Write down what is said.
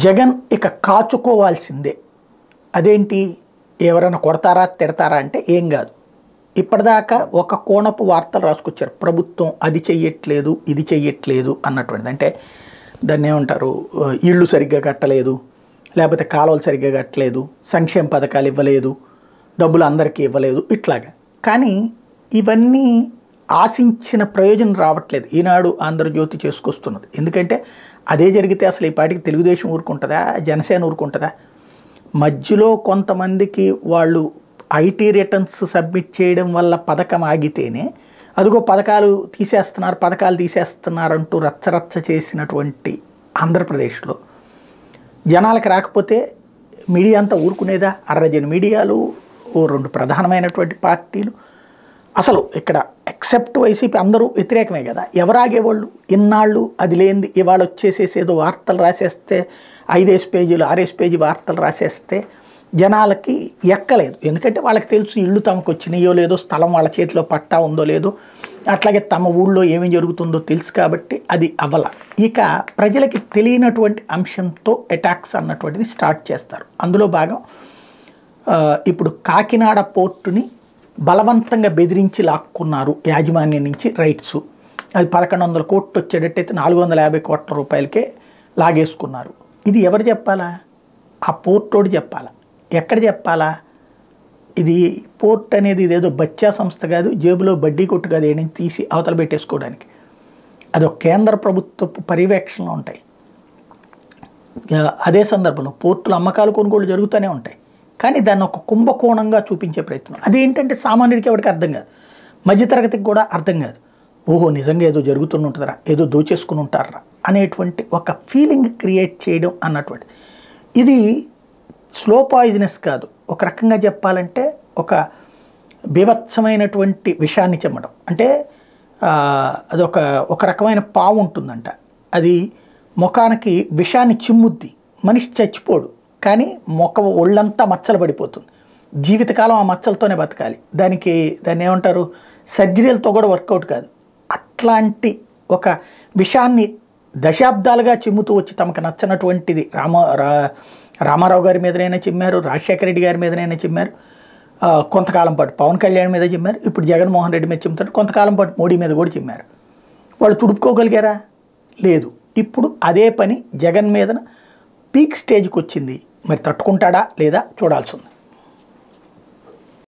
జగన్ ఇక కాచుకోవాల్సిందే. అదేంటి, ఎవరైనా కొడతారా తిడతారా అంటే ఏం కాదు. ఇప్పటిదాకా ఒక కోణపు వార్తలు రాసుకొచ్చారు, ప్రభుత్వం అది చెయ్యట్లేదు ఇది చెయ్యట్లేదు అన్నటువంటిది. అంటే దాన్ని ఏమంటారు, ఇళ్ళు సరిగ్గా కట్టలేదు, లేకపోతే కాలువలు సరిగ్గా కట్టలేదు, సంక్షేమ పథకాలు ఇవ్వలేదు, డబ్బులు అందరికీ ఇవ్వలేదు, ఇట్లాగా. కానీ ఇవన్నీ ఆశించిన ప్రయోజనం రావట్లేదు. ఈనాడు ఆంధ్రజ్యోతి చేసుకొస్తున్నది. ఎందుకంటే అదే జరిగితే అసలు ఈ పాటికి తెలుగుదేశం ఊరుకుంటుందా, జనసేన ఊరుకుంటుందా? మధ్యలో కొంతమందికి వాళ్ళు ఐటీ రిటర్న్స్ సబ్మిట్ చేయడం వల్ల పథకం ఆగితేనే అదిగో పథకాలు తీసేస్తున్నారంటూ రచ్చరచ్చ చేసినటువంటి ఆంధ్రప్రదేశ్లో జనాలకు రాకపోతే మీడియా అంతా ఊరుకునేదా? అర్రజన మీడియాలు, ఓ 2 ప్రధానమైనటువంటి పార్టీలు. అసలు ఇక్కడ ఎక్సెప్ట్ వైసీపీ అందరూ వ్యతిరేకమే కదా. ఎవరాగేవాళ్ళు ఇన్నాళ్ళు? అది లేనిది ఇవాళ వచ్చేసేసి ఏదో వార్తలు రాసేస్తే 5 పేజీలు 6 పేజీ వార్తలు రాసేస్తే జనాలకి ఎక్కలేదు. ఎందుకంటే వాళ్ళకి తెలుసు ఇళ్ళు తమకు వచ్చినాయో లేదో, స్థలం వాళ్ళ చేతిలో పట్టా ఉందో లేదో, అట్లాగే తమ ఊళ్ళో ఏమేమి జరుగుతుందో తెలుసు. కాబట్టి అది అవ్వల. ఇక ప్రజలకి తెలియనటువంటి అంశంతో అటాక్స్ అన్నటువంటిది స్టార్ట్ చేస్తారు. అందులో భాగం ఇప్పుడు కాకినాడ పోర్టుని బలవంతంగా బెదిరించి లాక్కున్నారు యాజమాన్యం నుంచి రైట్స్. అది 1100 కోట్లు వచ్చేటట్టయితే 450 కోట్ల రూపాయలకే లాగేసుకున్నారు. ఇది ఎవరు చెప్పాలా? ఆ పోర్టోడు చెప్పాలా? ఎక్కడ చెప్పాలా? ఇది పోర్ట్ అనేది ఇదేదో బచ్చా సంస్థ కాదు, జేబులో బడ్డీ కొట్టు కాదు, ఏడని తీసి అవతల పెట్టేసుకోవడానికి. అదొక కేంద్ర ప్రభుత్వపు పర్యవేక్షణలో ఉంటాయి. అదే సందర్భంలో పోర్టుల అమ్మకాలు కొనుగోలు జరుగుతూనే ఉంటాయి. కానీ దాన్ని ఒక కుంభకోణంగా చూపించే ప్రయత్నం. అదేంటంటే సామాన్యుడికి ఎవరికి అర్థం కాదు, మధ్యతరగతికి కూడా అర్థం కాదు. ఓహో, నిజంగా ఏదో జరుగుతుని ఉంటుందరా, ఏదో దోచేసుకుని ఉంటారా అనేటువంటి ఒక ఫీలింగ్ క్రియేట్ చేయడం అన్నటువంటిది. ఇది స్లో పాయిజనస్ కాదు, ఒక రకంగా చెప్పాలంటే ఒక బీభత్సమైనటువంటి విషాన్ని చెమ్మడం. అంటే అదొక ఒక రకమైన పావు ఉంటుందంట, అది ముఖానికి విషాన్ని చిమ్ముద్ది, మనిషి చచ్చిపోడు కానీ ఒళ్ళంతా మచ్చలు పడిపోతుంది. జీవితకాలం ఆ మచ్చలతోనే బతకాలి. దాన్ని ఏమంటారు, సర్జరీలతో కూడా వర్కౌట్ కాదు. అట్లాంటి ఒక విషయాన్ని దశాబ్దాలుగా చిమ్ముతూ వచ్చి తమకు నచ్చనటువంటిది రామారావు గారి మీదనైనా చిమ్మారు, రాజశేఖర రెడ్డి గారి మీదనైనా చిమ్మారు, కొంతకాలం పాటు పవన్ కళ్యాణ్ మీద చిమ్మారు, ఇప్పుడు జగన్మోహన్ రెడ్డి మీద చిమ్ముతారు, కొంతకాలం పాటు మోడీ మీద కూడా చిమ్మారు. వాళ్ళు తుడుపుకోగలిగారా? లేదు. ఇప్పుడు అదే పని జగన్ మీద పీక్ స్టేజ్కి వచ్చింది. మరి తట్టుకుంటాడా లేదా చూడాల్సి ఉంది.